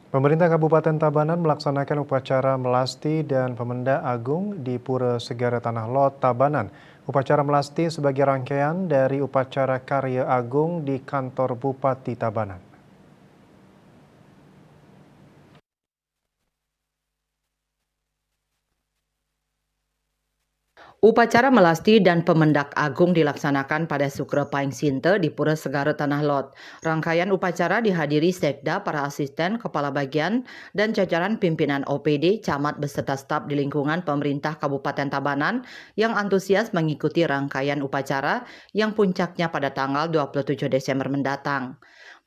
Pemerintah Kabupaten Tabanan melaksanakan upacara melasti dan pemendak agung di Pura Segara Tanah Lot, Tabanan. Upacara melasti sebagai rangkaian dari upacara karya agung di kantor Bupati Tabanan. Upacara melasti dan pemendak agung dilaksanakan pada Sukra Paing Sinte di Pura Segara Tanah Lot. Rangkaian upacara dihadiri sekda, para asisten, kepala bagian, dan jajaran pimpinan OPD, camat beserta staf di lingkungan pemerintah Kabupaten Tabanan yang antusias mengikuti rangkaian upacara yang puncaknya pada tanggal 27 Desember mendatang.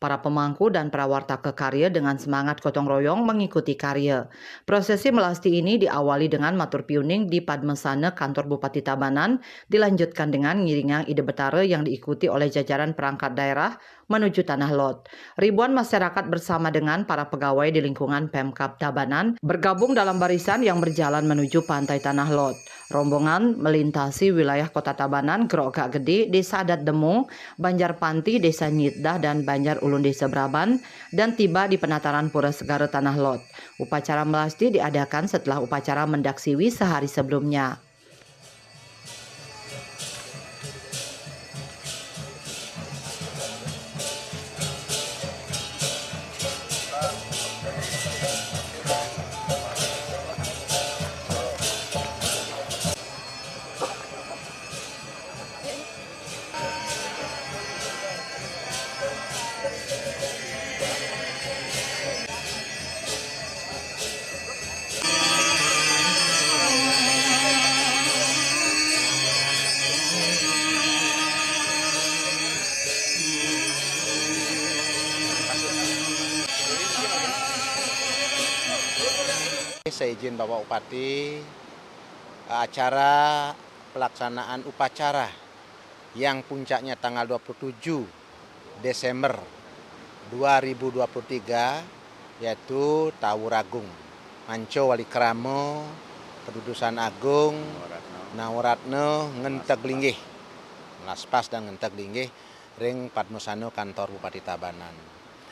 Para pemangku dan prawarta kekarya dengan semangat gotong royong mengikuti karya. Prosesi melasti ini diawali dengan matur piuning di Padmesana kantor Bupati Tabanan, dilanjutkan dengan ngiringang ide betara yang diikuti oleh jajaran perangkat daerah menuju Tanah Lot. Ribuan masyarakat bersama dengan para pegawai di lingkungan Pemkab Tabanan bergabung dalam barisan yang berjalan menuju pantai Tanah Lot. Rombongan melintasi wilayah Kota Tabanan, Grogak Gede, Desa Adat Demung, Banjar Panti, Desa Nyitdah, dan Banjar Ulun Desa Braban, dan tiba di penataran Pura Segara Tanah Lot. Upacara melasti diadakan setelah upacara mendaksiwi sehari sebelumnya. Saya izin Bapak Bupati, acara pelaksanaan upacara yang puncaknya tanggal 27 Desember 2023 yaitu Tawuragung, Manco Wali Kramo, Kedudusan Agung, Nawaratno, Ngentek Linggih, Laspas dan Ngentek Linggih, Ring Padmesano kantor Bupati Tabanan.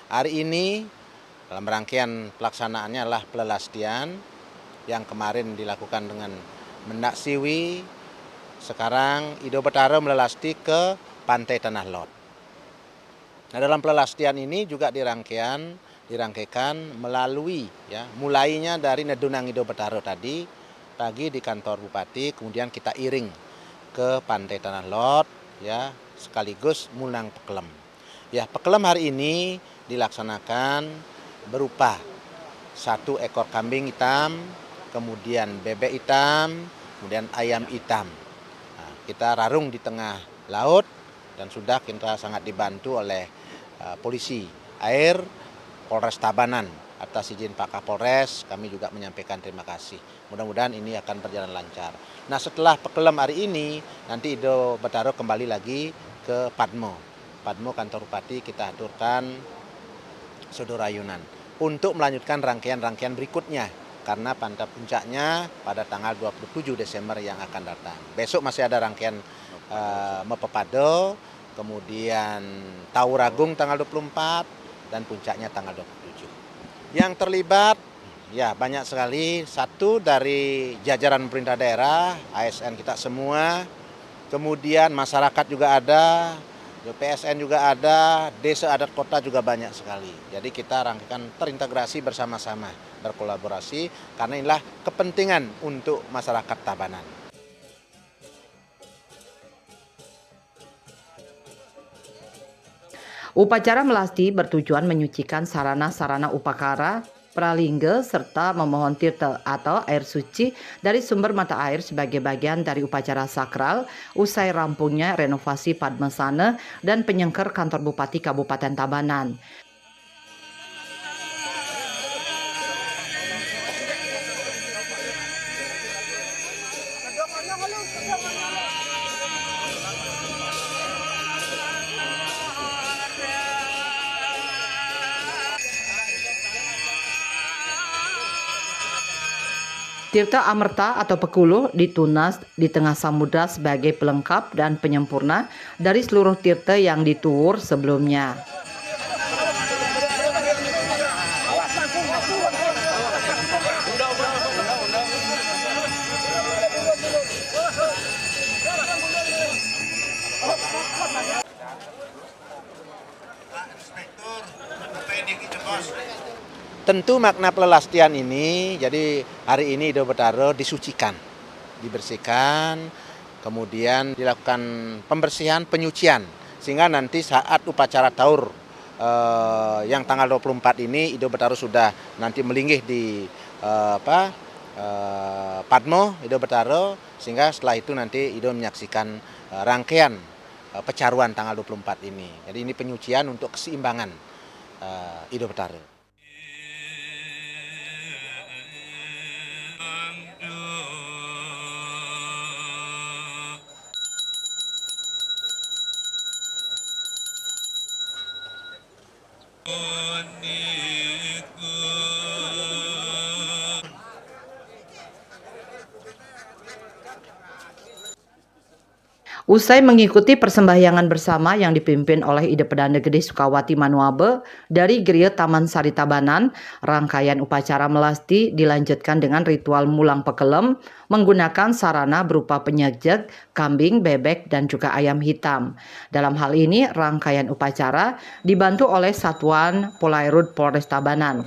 Hari ini dalam rangkaian pelaksanaannya adalah pelelastian yang kemarin dilakukan dengan mendaksiwi. Sekarang Ido Betara melelasti ke Pantai Tanah Lot. Nah, dalam pelelastian ini juga dirangkaikan melalui mulainya dari Nedunang Ido Betara tadi pagi di kantor Bupati, kemudian kita iring ke Pantai Tanah Lot sekaligus Munang Pekelem. Pekelem hari ini dilaksanakan berupa 1 ekor kambing hitam, kemudian bebek hitam, kemudian ayam hitam. Nah, kita rarung di tengah laut dan sudah kita sangat dibantu oleh polisi air Polres Tabanan. Atas izin Pak Kapolres, kami juga menyampaikan terima kasih. Mudah-mudahan ini akan berjalan lancar. Nah, setelah Pekelem hari ini, nanti Ido Betara kembali lagi ke Padmo kantor Bupati, kita aturkan Sodorayunan untuk melanjutkan rangkaian-rangkaian berikutnya karena pada puncaknya pada tanggal 27 Desember yang akan datang. Besok masih ada rangkaian Mepepado, kemudian Tawuragung tanggal 24 dan puncaknya tanggal 27. Yang terlibat banyak sekali, satu dari jajaran pemerintah daerah, ASN kita semua, kemudian masyarakat juga ada, PSN juga ada, desa adat kota juga banyak sekali. Jadi kita rangkaikan terintegrasi bersama-sama, berkolaborasi, karena inilah kepentingan untuk masyarakat Tabanan. Upacara melasti bertujuan menyucikan sarana-sarana upakara, pralingga, serta memohon tirta atau air suci dari sumber mata air sebagai bagian dari upacara sakral usai rampungnya renovasi Padmesana dan penyengker kantor Bupati Kabupaten Tabanan. Tirta Amerta atau Pekuluh ditunas di tengah samudra sebagai pelengkap dan penyempurna dari seluruh tirta yang dituwur sebelumnya. Tentu makna pelelastian ini, jadi hari ini Ido Betara disucikan, dibersihkan, kemudian dilakukan pembersihan, penyucian, sehingga nanti saat upacara taur yang tanggal 24 ini Ido Betara sudah nanti melinggih di Padmo Ido Betara, sehingga setelah itu nanti Ido menyaksikan rangkaian pecaruan tanggal 24 ini. Jadi ini penyucian untuk keseimbangan Ido Betara. Usai mengikuti persembahyangan bersama yang dipimpin oleh Ide Pedanda Gede Sukawati Manuabe dari Gereja Taman Sari Tabanan, rangkaian upacara melasti dilanjutkan dengan ritual mulang pekelem menggunakan sarana berupa penyejek, kambing, bebek, dan juga ayam hitam. Dalam hal ini, rangkaian upacara dibantu oleh Satuan Polairut Polres Tabanan.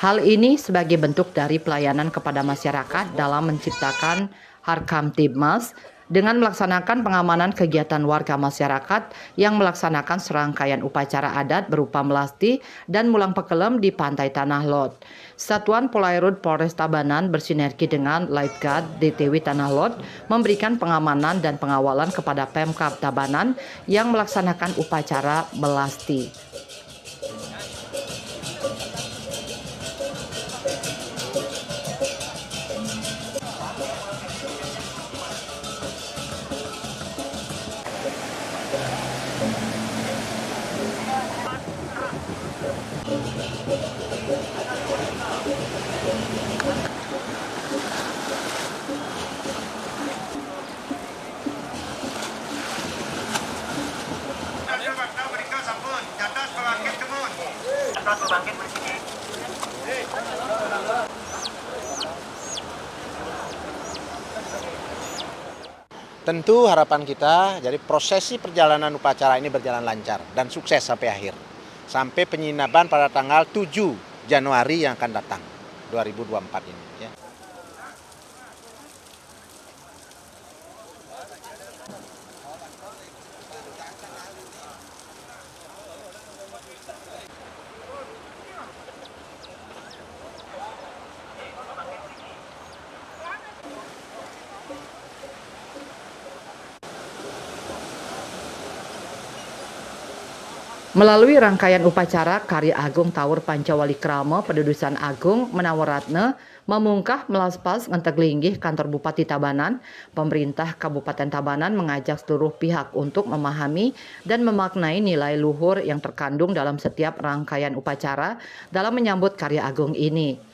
Hal ini sebagai bentuk dari pelayanan kepada masyarakat dalam menciptakan Harkamtibmas dengan melaksanakan pengamanan kegiatan warga masyarakat yang melaksanakan serangkaian upacara adat berupa melasti dan mulang pekelem di Pantai Tanah Lot. Satuan Polairut Polres Tabanan bersinergi dengan Lightguard DTW Tanah Lot memberikan pengamanan dan pengawalan kepada Pemkab Tabanan yang melaksanakan upacara melasti. Tentu harapan kita, jadi prosesi perjalanan upacara ini berjalan lancar dan sukses sampai akhir. Sampai penyinaban pada tanggal 7 Januari yang akan datang, 2024 ini. Ya. Melalui rangkaian upacara Karya Agung Taur Pancawali Krama Pedudusan Agung Menawaratna memungkah melaspas ngentek linggih kantor Bupati Tabanan, pemerintah Kabupaten Tabanan mengajak seluruh pihak untuk memahami dan memaknai nilai luhur yang terkandung dalam setiap rangkaian upacara dalam menyambut Karya Agung ini.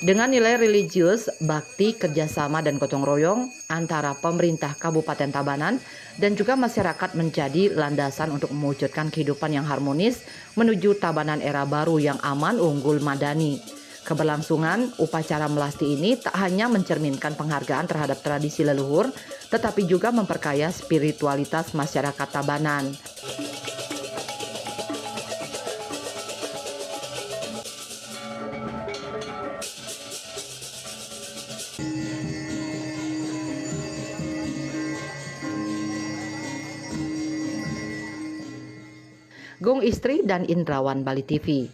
Dengan nilai religius, bakti, kerjasama, dan gotong royong antara pemerintah Kabupaten Tabanan dan juga masyarakat menjadi landasan untuk mewujudkan kehidupan yang harmonis menuju Tabanan era baru yang aman, unggul, madani. Keberlangsungan upacara melasti ini tak hanya mencerminkan penghargaan terhadap tradisi leluhur, tetapi juga memperkaya spiritualitas masyarakat Tabanan. Gung Istri dan Indrawan Bali TV.